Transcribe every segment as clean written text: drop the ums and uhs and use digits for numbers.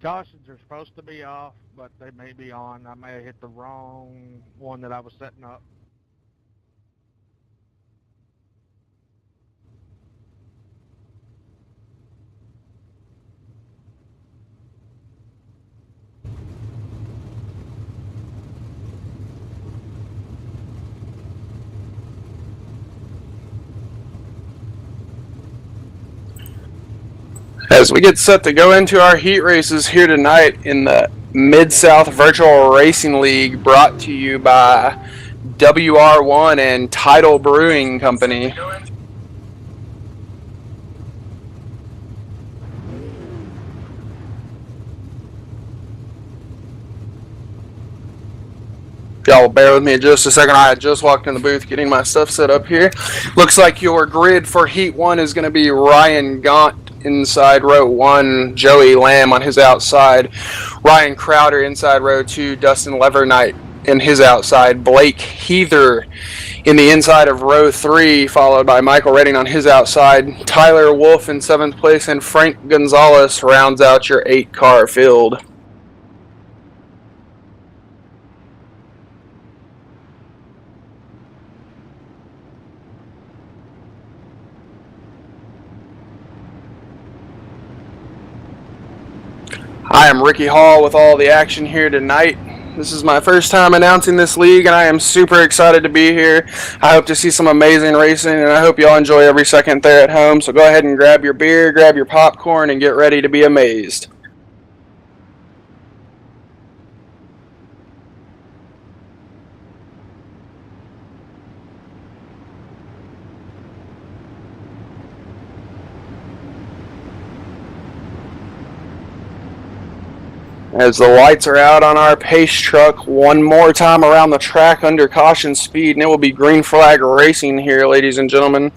Cautions are supposed to be off, but they may be on. I may have hit the wrong one that I was setting up. As we get set to go into our heat races here tonight in the Mid-South Virtual Racing League, brought to you by WR1 and Tidal Brewing Company. Y'all bear with me just a second. I just walked in the booth getting my stuff set up here. Looks like your grid for Heat 1 is going to be Ryan Gaunt inside row 1, Joey Lamb on his outside, Ryan Crowder inside row 2, Dustin Levernight in his outside, Blake Heather in the inside of row 3, followed by Michael Redding on his outside, Tyler Wolf in 7th place, and Frank Gonzalez rounds out your 8-car field. I am Ricky Hall with all the action here tonight. This is my first time announcing this league, and I am super excited to be here. I hope to see some amazing racing, and I hope you all enjoy every second there at home. So go ahead and grab your beer, grab your popcorn, and get ready to be amazed. As the lights are out on our pace truck, one more time around the track under caution speed, and it will be green flag racing here, ladies and gentlemen.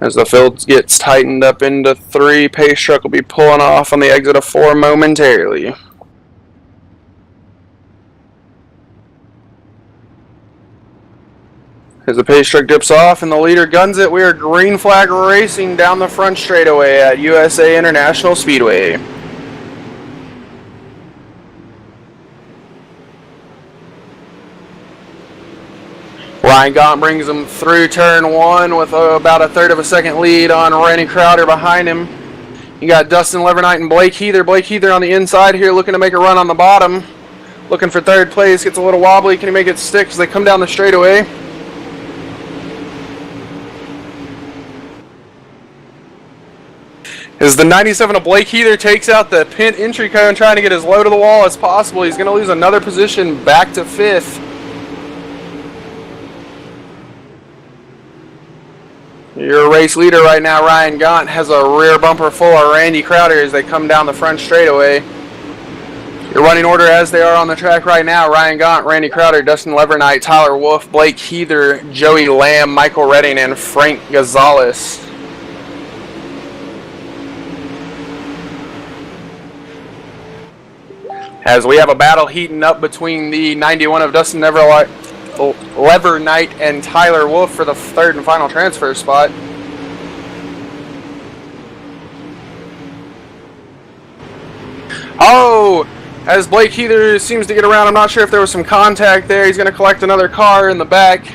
As the field gets tightened up into 3, pace truck will be pulling off on the exit of 4 momentarily. As the pace truck dips off and the leader guns it, we are green flag racing down the front straightaway at USA International Speedway. Ryan Gaunt brings him through turn 1 with about a third of a second lead on Randy Crowder behind him. You got Dustin Levernight and Blake Heather. Blake Heather on the inside here looking to make a run on the bottom. Looking for third place, gets a little wobbly. Can he make it stick as they come down the straightaway? As the 97 of Blake Heather takes out the pit entry cone trying to get as low to the wall as possible. He's going to lose another position back to 5th. Your race leader right now, Ryan Gaunt, has a rear bumper full of Randy Crowder as they come down the front straightaway. Your running order as they are on the track right now: Ryan Gaunt, Randy Crowder, Dustin Levernight, Tyler Wolf, Blake Heather, Joey Lamb, Michael Redding, and Frank Gonzalez. As we have a battle heating up between the 91 of Dustin Levernight and Tyler Wolf for the 3rd and final transfer spot. Oh, as Blake Heather seems to get around, I'm not sure if there was some contact there. He's going to collect another car in the back.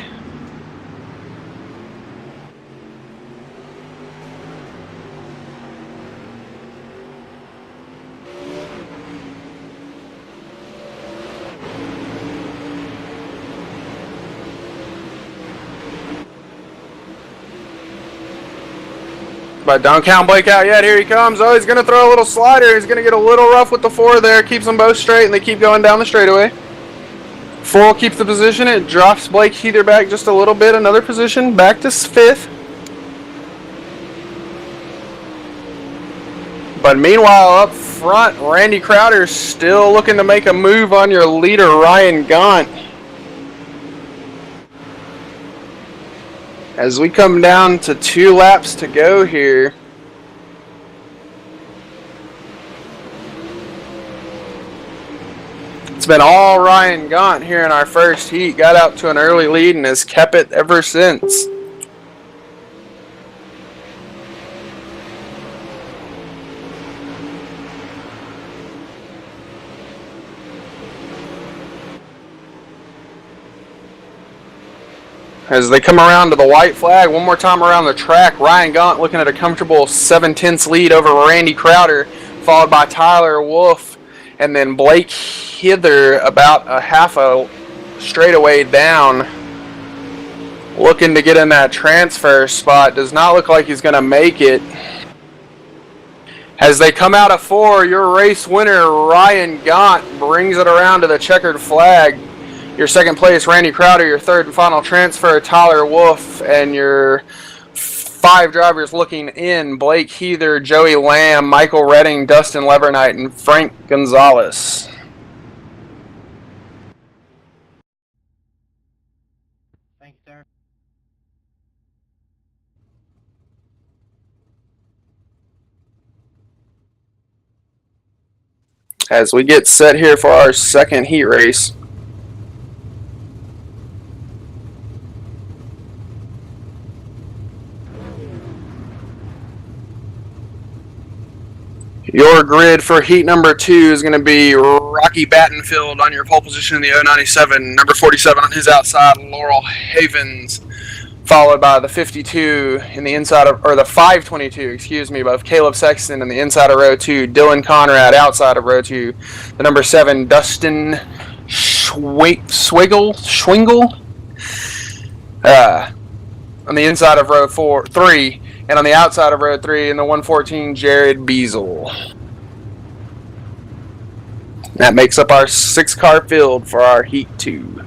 But don't count Blake out yet. Here he comes. Oh, he's going to throw a little slider. He's going to get a little rough with the 4 there. Keeps them both straight, and they keep going down the straightaway. 4 keeps the position. It drops Blake Heather back just a little bit. Another position back to 5th. But meanwhile, up front, Randy Crowder still looking to make a move on your leader, Ryan Gaunt. As we come down to 2 laps to go here. It's been all Ryan Gaunt here in our first heat. Got out to an early lead and has kept it ever since. As they come around to the white flag, one more time around the track, Ryan Gaunt looking at a comfortable 7/10 lead over Randy Crowder, followed by Tyler Wolf, and then Blake Hither about a half a straightaway down, looking to get in that transfer spot. Does not look like he's going to make it. As they come out of 4, your race winner, Ryan Gaunt, brings it around to the checkered flag. Your second place, Randy Crowder. Your third and final transfer, Tyler Wolf. And your 5 drivers looking in, Blake Heather, Joey Lamb, Michael Redding, Dustin Levernite, and Frank Gonzalez. Thank you, sir. As we get set here for our second heat race. Your grid for heat number 2 is going to be Rocky Battenfield on your pole position in the 097, number 47 on his outside, Laurel Havens, followed by the 52 in the inside of, or the 522, excuse me, of Caleb Sexton in the inside of row 2, Dylan Conrad outside of row 2, the number 7, Dustin Schwingle, on the inside of row 3, and on the outside of row 3 in the 114, Jared Beazle. That makes up our 6-car field for our heat 2.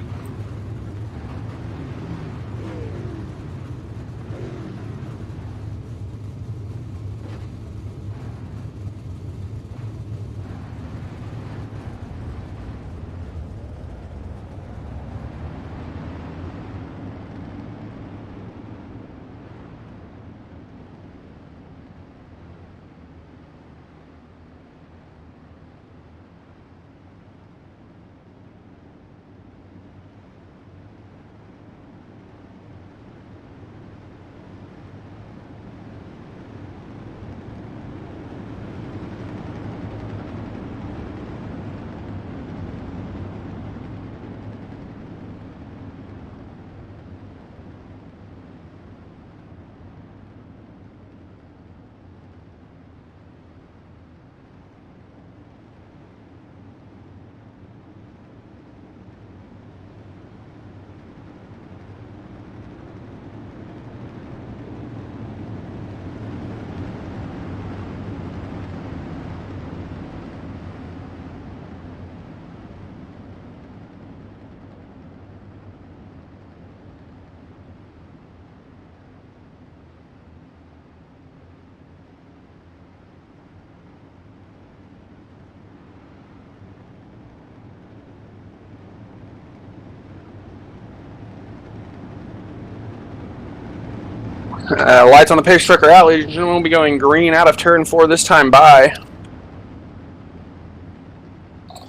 Lights on the pace truck are out, ladies and gentlemen. We'll be going green out of turn 4 this time by.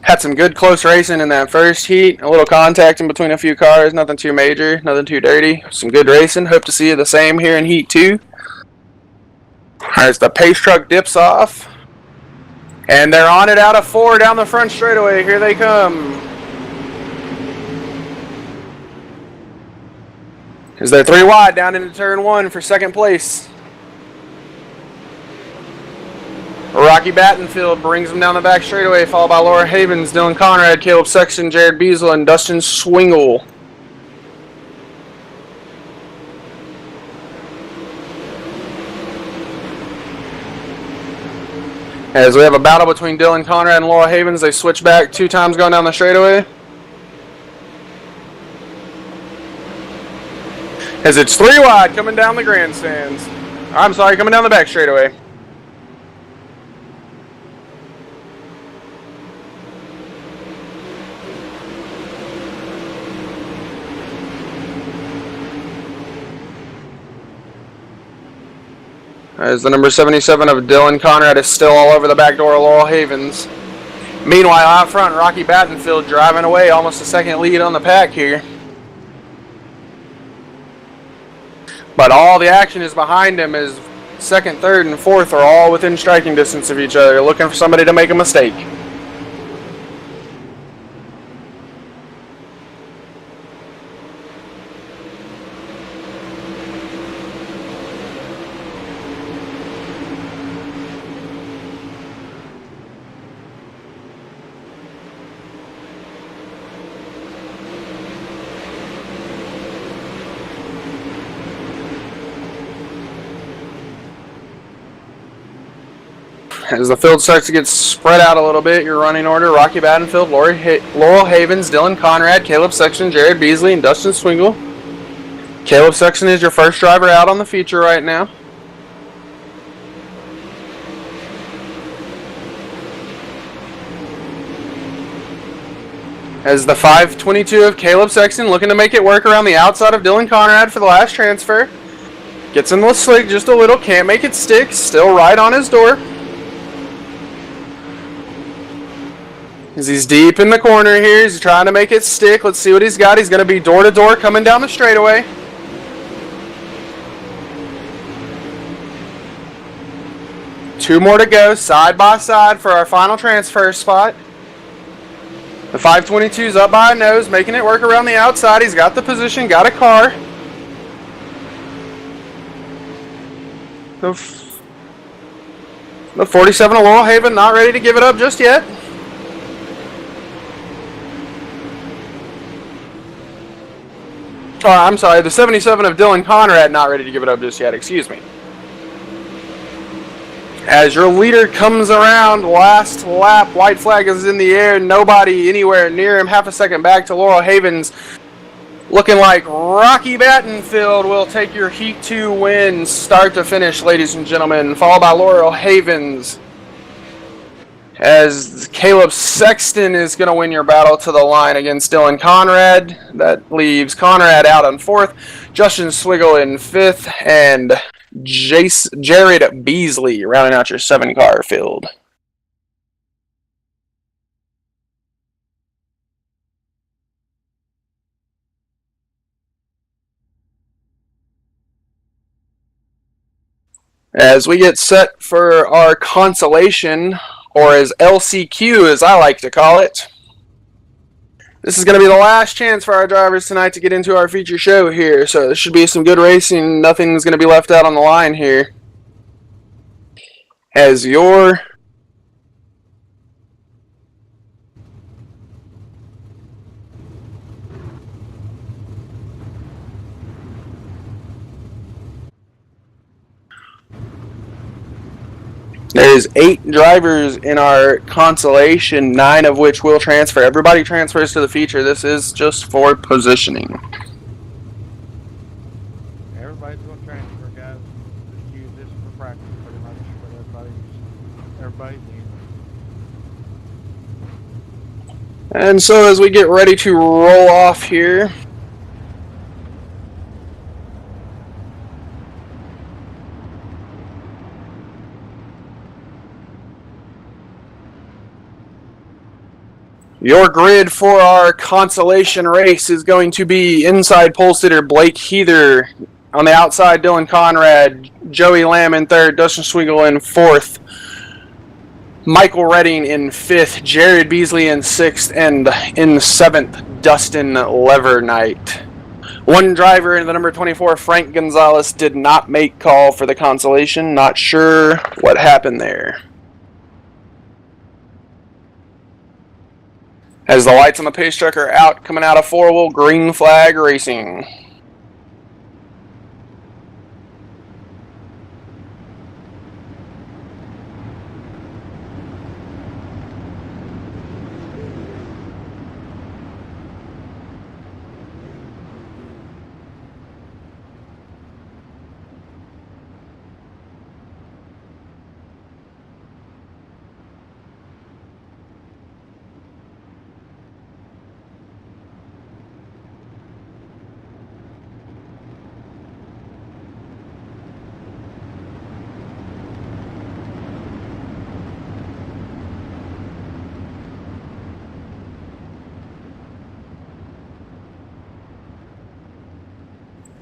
Had some good close racing in that first heat. A little contact in between a few cars. Nothing too major, nothing too dirty. Some good racing. Hope to see you the same here in heat 2. As the pace truck dips off. And they're on it out of 4 down the front straightaway. Here they come. As they're 3 wide down into turn 1 for second place. Rocky Battenfield brings them down the back straightaway, followed by Laura Havens, Dylan Conrad, Caleb Sexton, Jared Beazle, and Dustin Swingle. As we have a battle between Dylan Conrad and Laura Havens, they switch back 2 times going down the straightaway. As it's 3 wide coming down the grandstands. I'm sorry, coming down the back straightaway. As the number 77 of Dylan Conrad is still all over the back door of Laurel Havens. Meanwhile, out front, Rocky Battenfield driving away, almost a second lead on the pack here. But all the action is behind him as second, third, and fourth are all within striking distance of each other, looking for somebody to make a mistake. As the field starts to get spread out a little bit, your running order: Rocky Battenfield, Laurel Havens, Dylan Conrad, Caleb Sexton, Jared Beasley, and Dustin Swingle. Caleb Sexton is your first driver out on the feature right now. As the 522 of Caleb Sexton looking to make it work around the outside of Dylan Conrad for the last transfer. Gets in the slick just a little, can't make it stick, still right on his door. As he's deep in the corner here, he's trying to make it stick. Let's see what he's got. He's going to be door to door coming down the straightaway. Two more to go, side by side for our final transfer spot. The 522's up by a nose, making it work around the outside. He's got the position, got a car. The 47 of Laurel Haven not ready to give it up just yet. Oh, I'm sorry, the 77 of Dylan Conrad not ready to give it up just yet, excuse me. As your leader comes around, last lap, white flag is in the air, nobody anywhere near him, half a second back to Laurel Havens. Looking like Rocky Battenfield will take your Heat 2 win, start to finish, ladies and gentlemen, followed by Laurel Havens. As Caleb Sexton is going to win your battle to the line against Dylan Conrad. That leaves Conrad out on fourth, Justin Swiggle in fifth, and Jared Beasley rounding out your 7-car field. As we get set for our consolation, or as LCQ as I like to call it. This is going to be the last chance for our drivers tonight to get into our feature show here, so there should be some good racing. Nothing's going to be left out on the line here. As your There's 8 drivers in our consolation, 9 of which will transfer. Everybody transfers to the feature. This is just for positioning. Everybody's going to transfer, guys. Just use this for practice pretty much, but everybody's in. And so as we get ready to roll off here, your grid for our consolation race is going to be inside pole sitter Blake Heather. On the outside, Dylan Conrad, Joey Lamb in third, Dustin Swingle in fourth, Michael Redding in fifth, Jared Beasley in sixth, and in seventh, Dustin Levernight. One driver in the number 24, Frank Gonzalez, did not make call for the consolation. Not sure what happened there. As the lights on the pace truck are out, coming out of 4-wheel, green flag racing.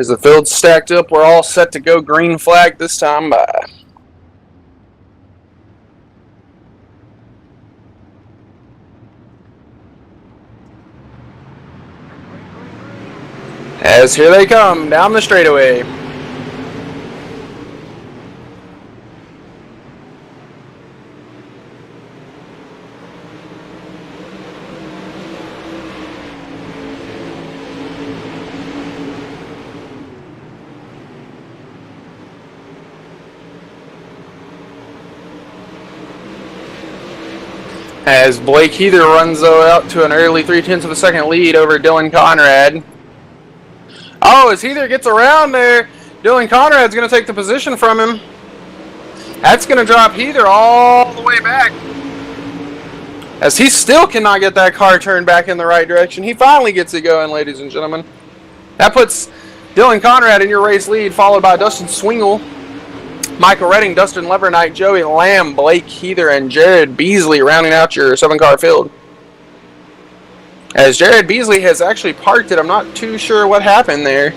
As the field's stacked up, we're all set to go. Green flag this time by. As here they come down the straightaway. As Blake Heather runs out to an early 3/10 of a second lead over Dylan Conrad. Oh, as Heather gets around there, Dylan Conrad's going to take the position from him. That's going to drop Heather all the way back. As he still cannot get that car turned back in the right direction. He finally gets it going, ladies and gentlemen. That puts Dylan Conrad in your race lead, followed by Dustin Swingle, Michael Redding, Dustin Levernight, Joey Lamb, Blake Heather, and Jared Beasley rounding out your 7-car field. As Jared Beasley has actually parked it, I'm not too sure what happened there.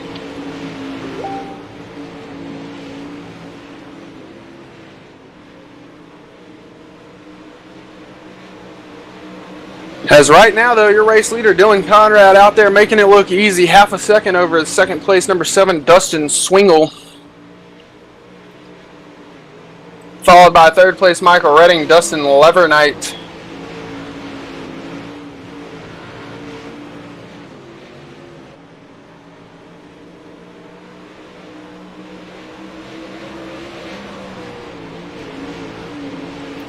As right now, though, your race leader, Dylan Conrad, out there making it look easy, half a second over the second place, number 7, Dustin Swingle. Followed by third place, Michael Redding, Dustin Levernight.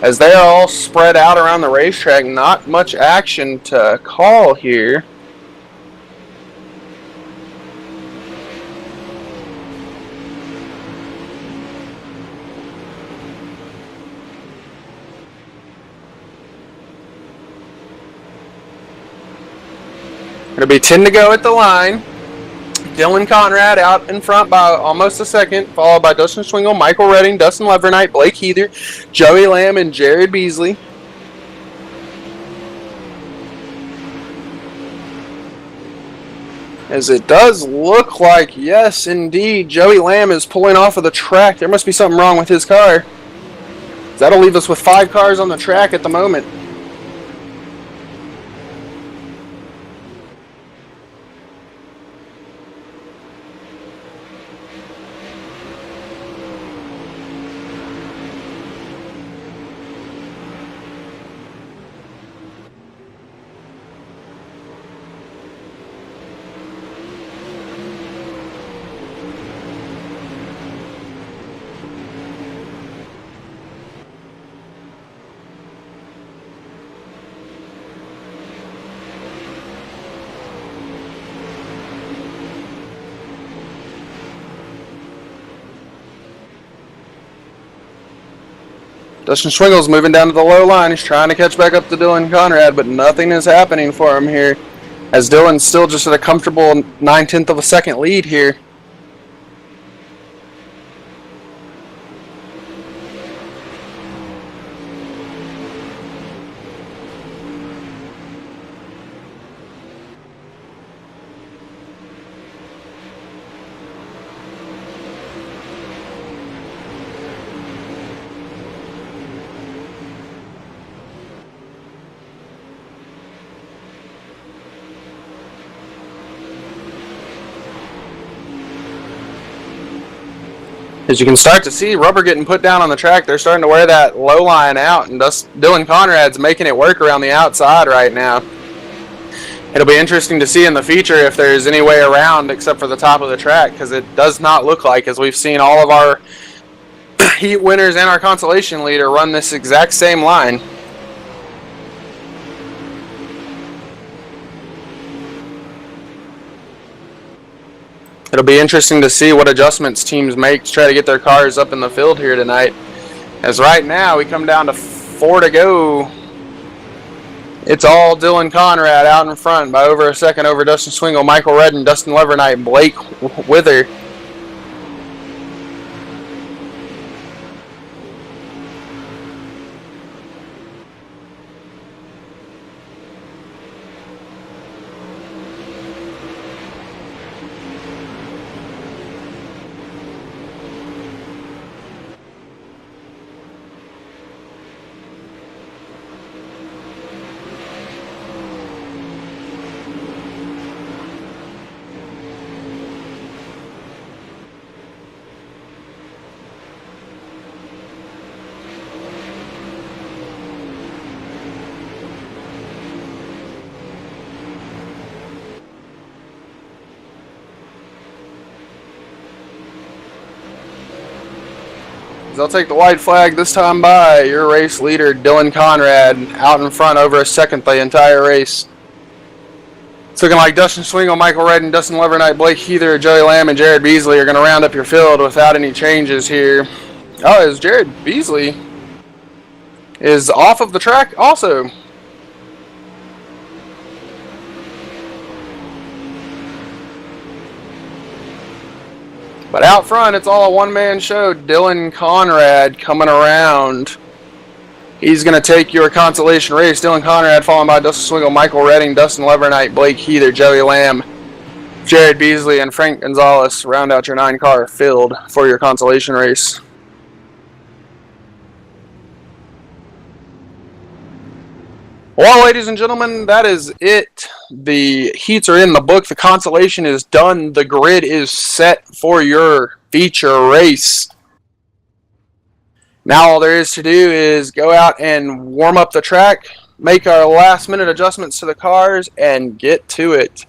As they are all spread out around the racetrack, not much action to call here. It'll be 10 to go at the line. Dylan Conrad out in front by almost a second, followed by Dustin Swingle, Michael Redding, Dustin Levernight, Blake Heather, Joey Lamb, and Jared Beasley. As it does look like, yes, indeed, Joey Lamb is pulling off of the track. There must be something wrong with his car. That'll leave us with 5 cars on the track at the moment. Dustin Swingle's moving down to the low line. He's trying to catch back up to Dylan Conrad, but nothing is happening for him here, as Dylan's still just at a comfortable 9/10 of a second lead here. As you can start to see, rubber getting put down on the track. They're starting to wear that low line out, and Dylan Conrad's making it work around the outside right now. It'll be interesting to see in the future if there's any way around except for the top of the track, because it does not look like, as we've seen all of our heat winners and our consolation leader run this exact same line. It'll be interesting to see what adjustments teams make to try to get their cars up in the field here tonight. As right now, we come down to 4 to go. It's all Dylan Conrad out in front by over a second over Dustin Swingle, Michael Redden, Dustin Levernight, Blake Wither. They'll take the white flag this time by your race leader, Dylan Conrad, out in front over a second the entire race. It's looking like Dustin Swingle, Michael Redden, Dustin Levernight, Blake Heather, Joey Lamb, and Jared Beasley are going to round up your field without any changes here. Oh, as Jared Beasley is off of the track also. But out front, it's all a one-man show. Dylan Conrad coming around. He's going to take your consolation race. Dylan Conrad followed by Dustin Swingle, Michael Redding, Dustin Levernight, Blake Heather, Joey Lamb, Jared Beasley, and Frank Gonzalez round out your 9-car field for your consolation race. Well, ladies and gentlemen, that is it. The heats are in the book. The consolation is done. The grid is set for your feature race. Now all there is to do is go out and warm up the track, make our last minute adjustments to the cars, and get to it.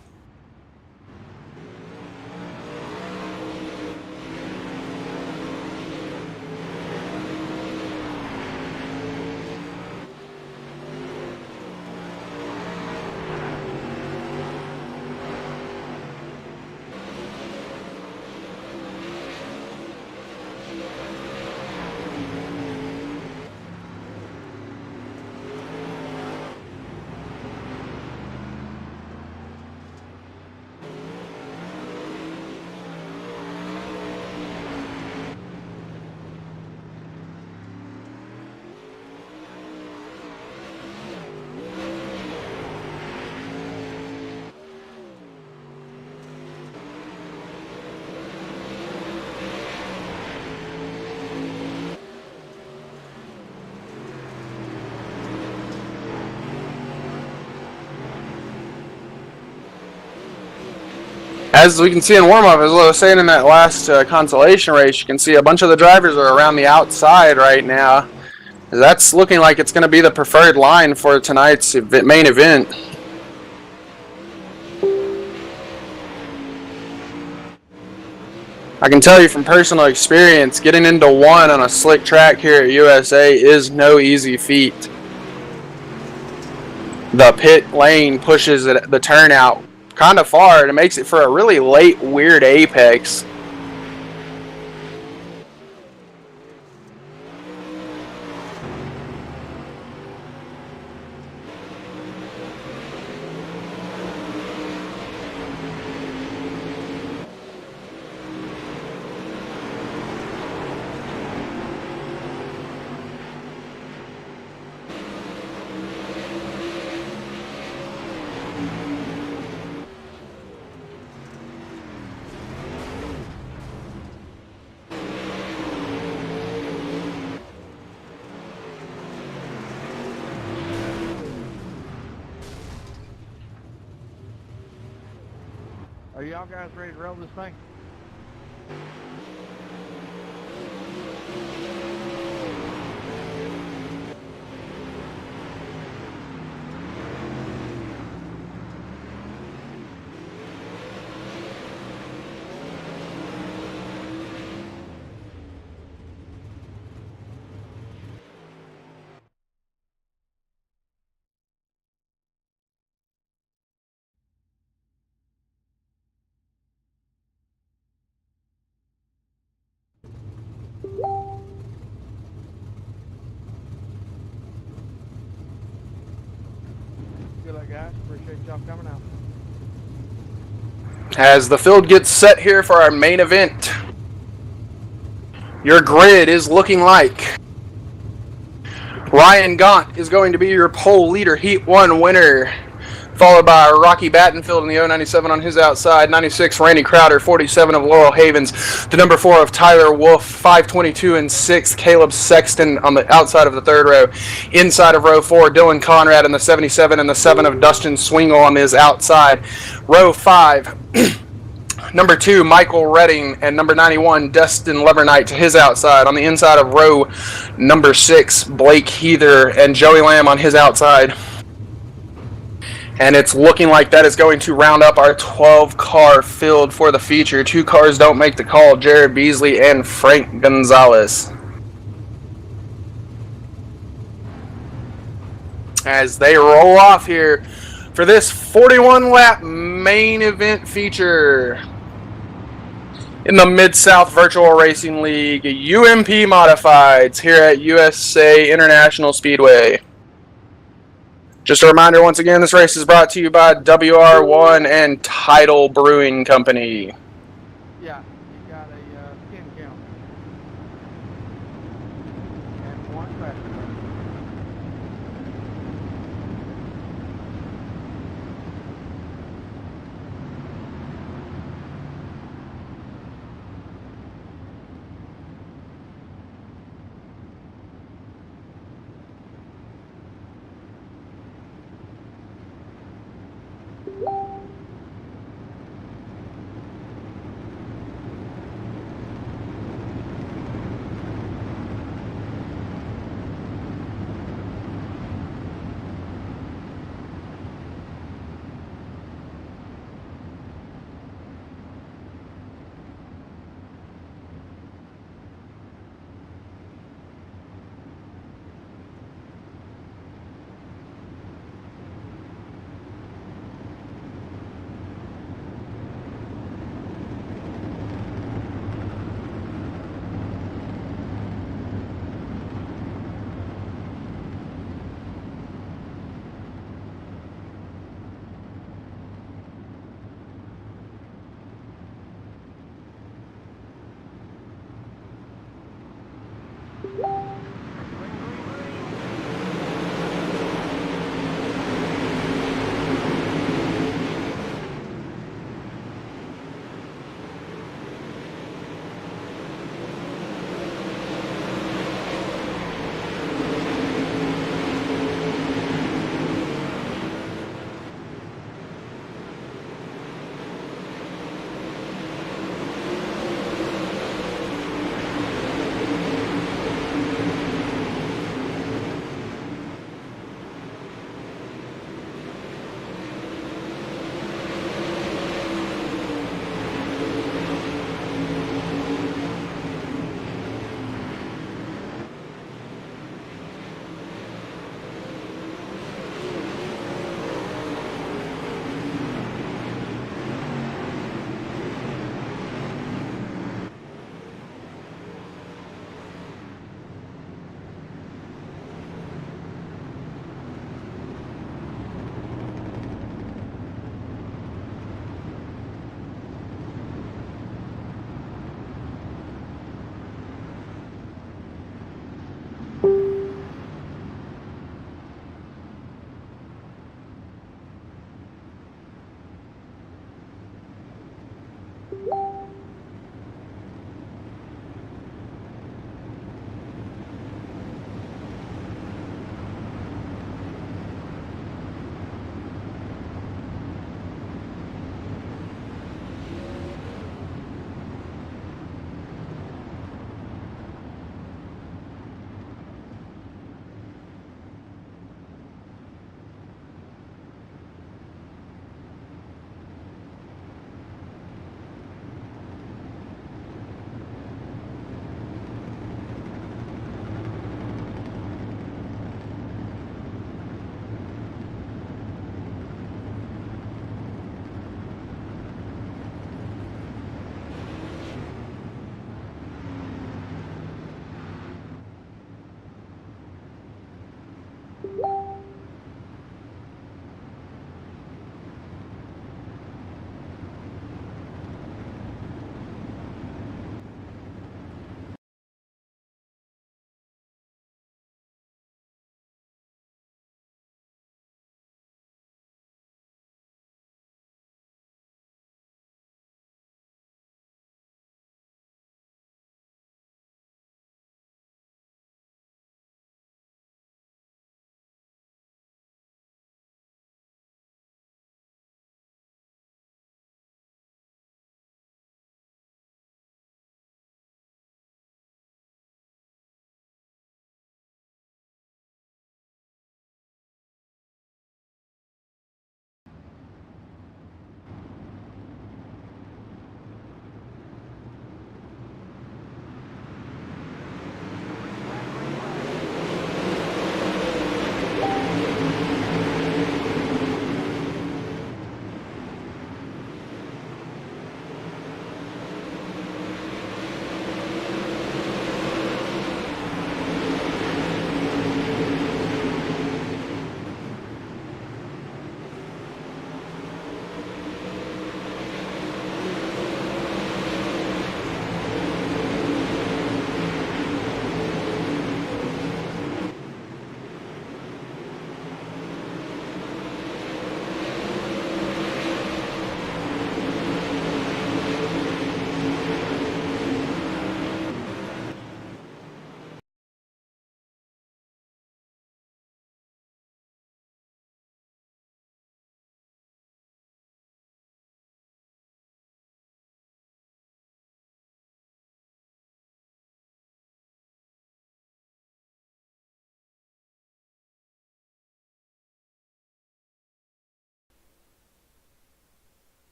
As we can see in warm-up, as I was saying in that last consolation race, you can see a bunch of the drivers are around the outside right now. That's looking like it's going to be the preferred line for tonight's main event. I can tell you from personal experience, getting into one on a slick track here at USA is no easy feat. The pit lane pushes the turnout kind of far, and it makes it for a really late, weird apex. Are y'all guys ready to roll this thing? Good luck, guys. Appreciate y'all coming out. As the field gets set here for our main event, your grid is looking like Ryan Gaunt is going to be your pole leader, Heat 1 winner, followed by Rocky Battenfield in the 097 on his outside, 96 Randy Crowder, 47 of Laurel Havens, the number 4 of Tyler Wolf, 522 and 6 Caleb Sexton on the outside of the third row. Inside of row 4, Dylan Conrad in the 77 and the 7 of Dustin Swingle on his outside. Row 5, number 2, Michael Redding, and number 91, Dustin Levernight to his outside. On the inside of row number 6, Blake Heather and Joey Lamb on his outside. And it's looking like that is going to round up our 12-car field for the feature. 2 cars don't make the call, Jared Beasley and Frank Gonzalez. as they roll off here for this 41 lap main event feature in the Mid-South Virtual Racing League UMP Modifieds here at USA International Speedway. Just a reminder, once again, this race is brought to you by WR1 and Tidal Brewing Company. Yeah, you got a 10 count. And one fast car.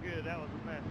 good. That was a mess.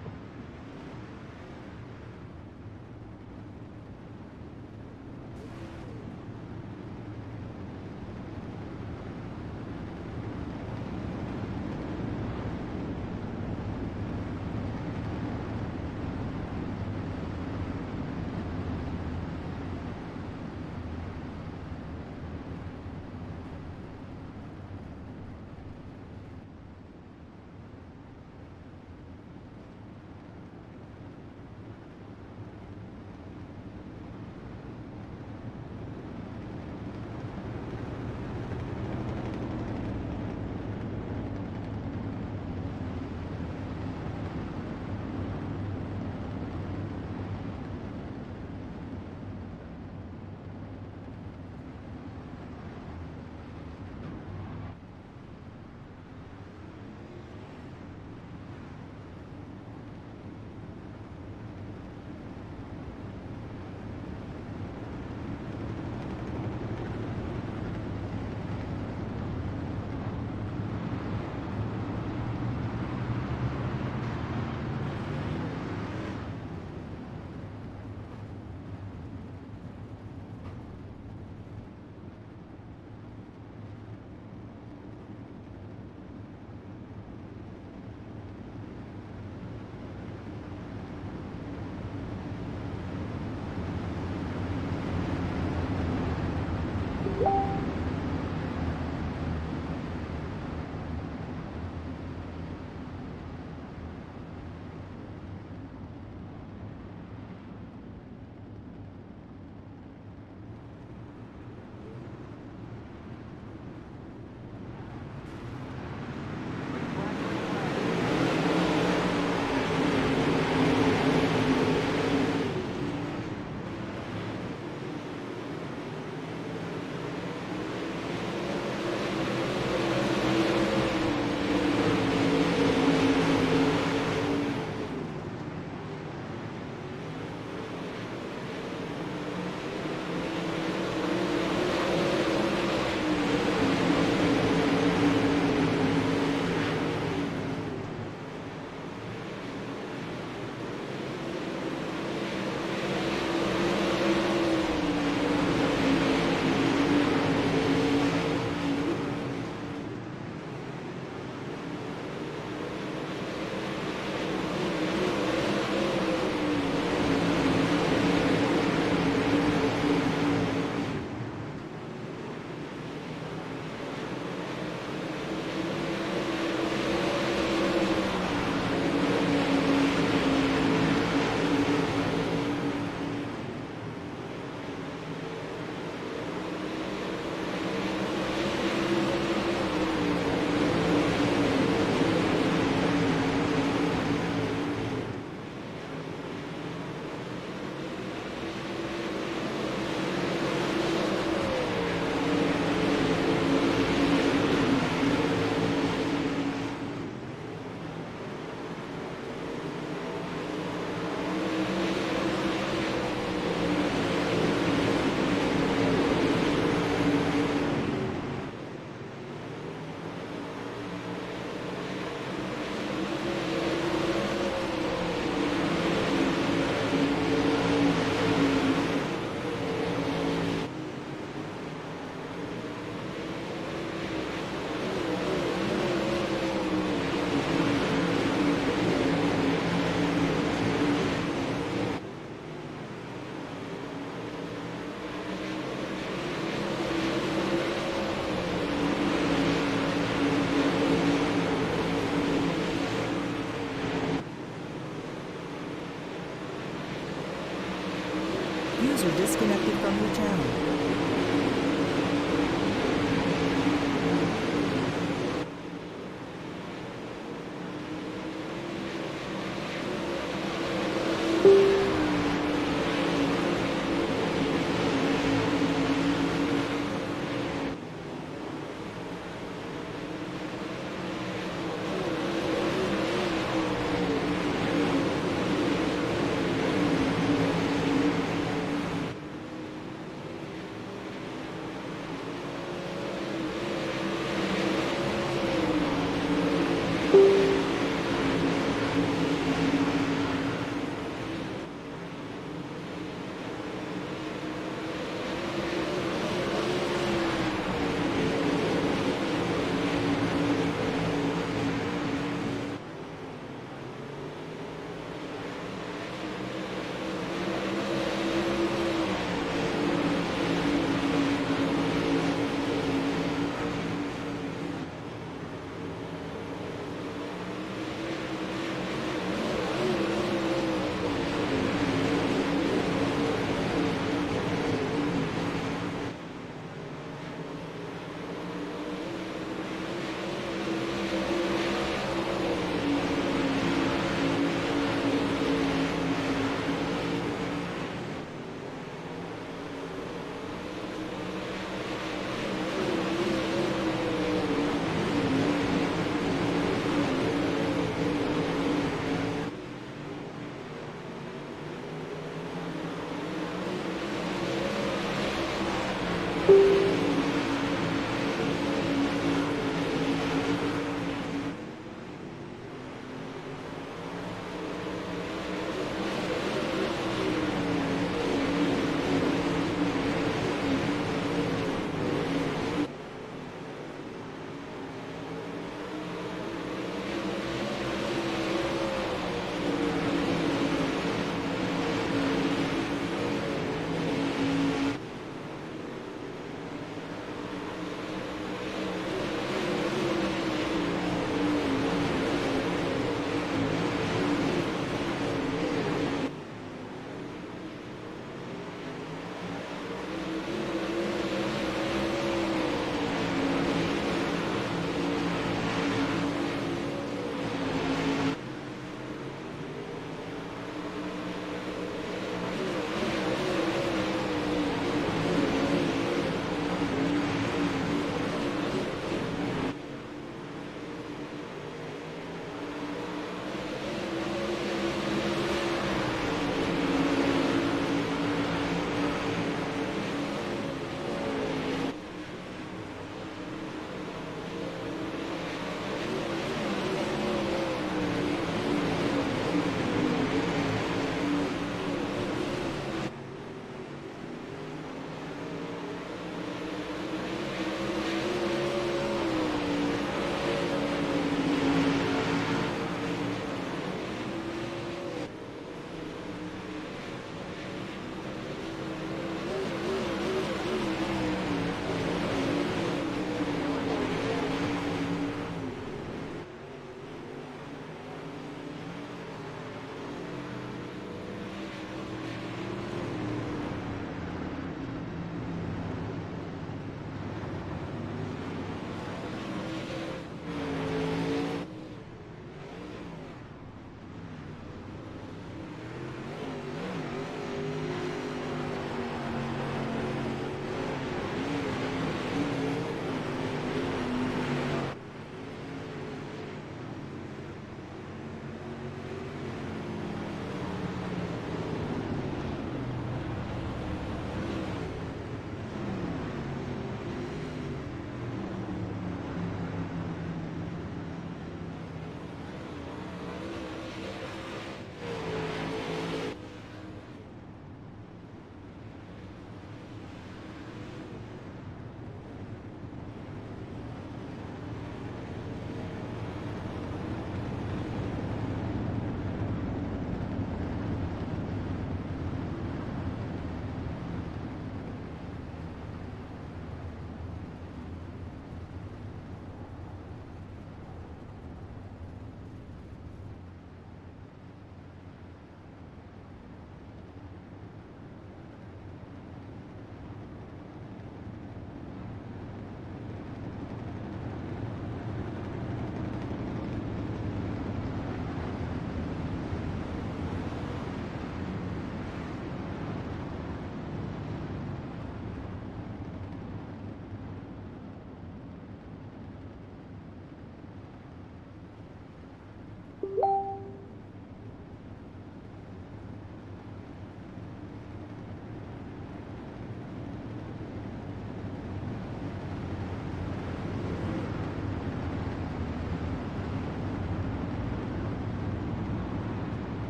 User disconnected from your channel.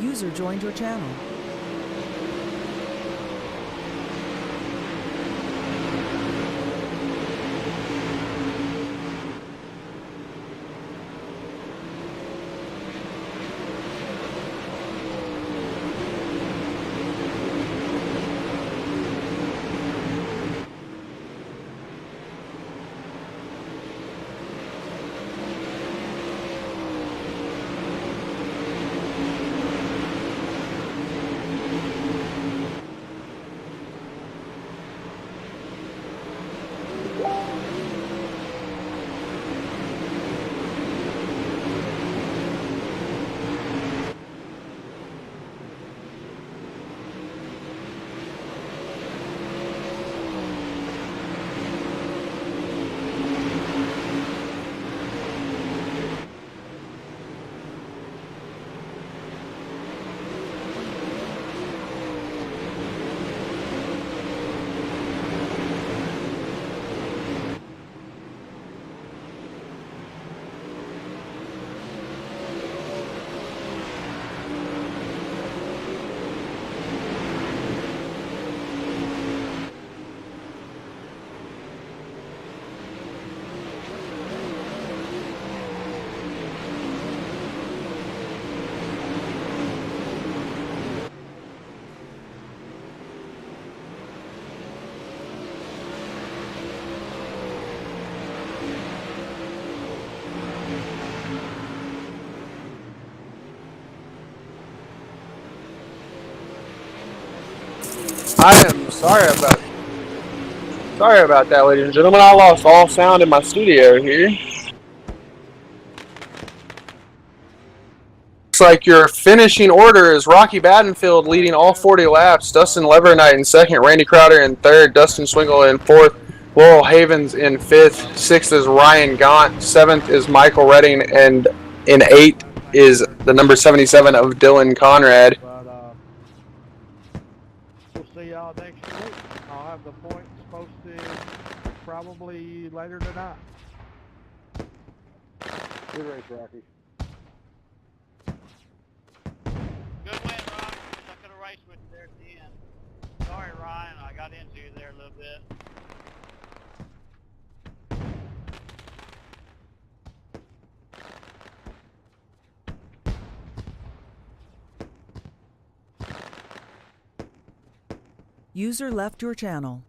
User joined your channel. I am sorry about that, ladies and gentlemen. I lost all sound in my studio here. Looks like your finishing order is Rocky Battenfield leading all 40 laps, Dustin Levernight in second, Randy Crowder in third, Dustin Swingle in fourth, Laurel Havens in fifth, sixth is Ryan Gaunt, seventh is Michael Redding, and in eighth is the number 77 of Dylan Conrad. But we'll see y'all next week. I'll have the points posted probably later tonight. Good race, Rocky. Good win, Rock. I could have raced with you there at the end. Sorry, Ryan. I got into you there a little bit. User left your channel.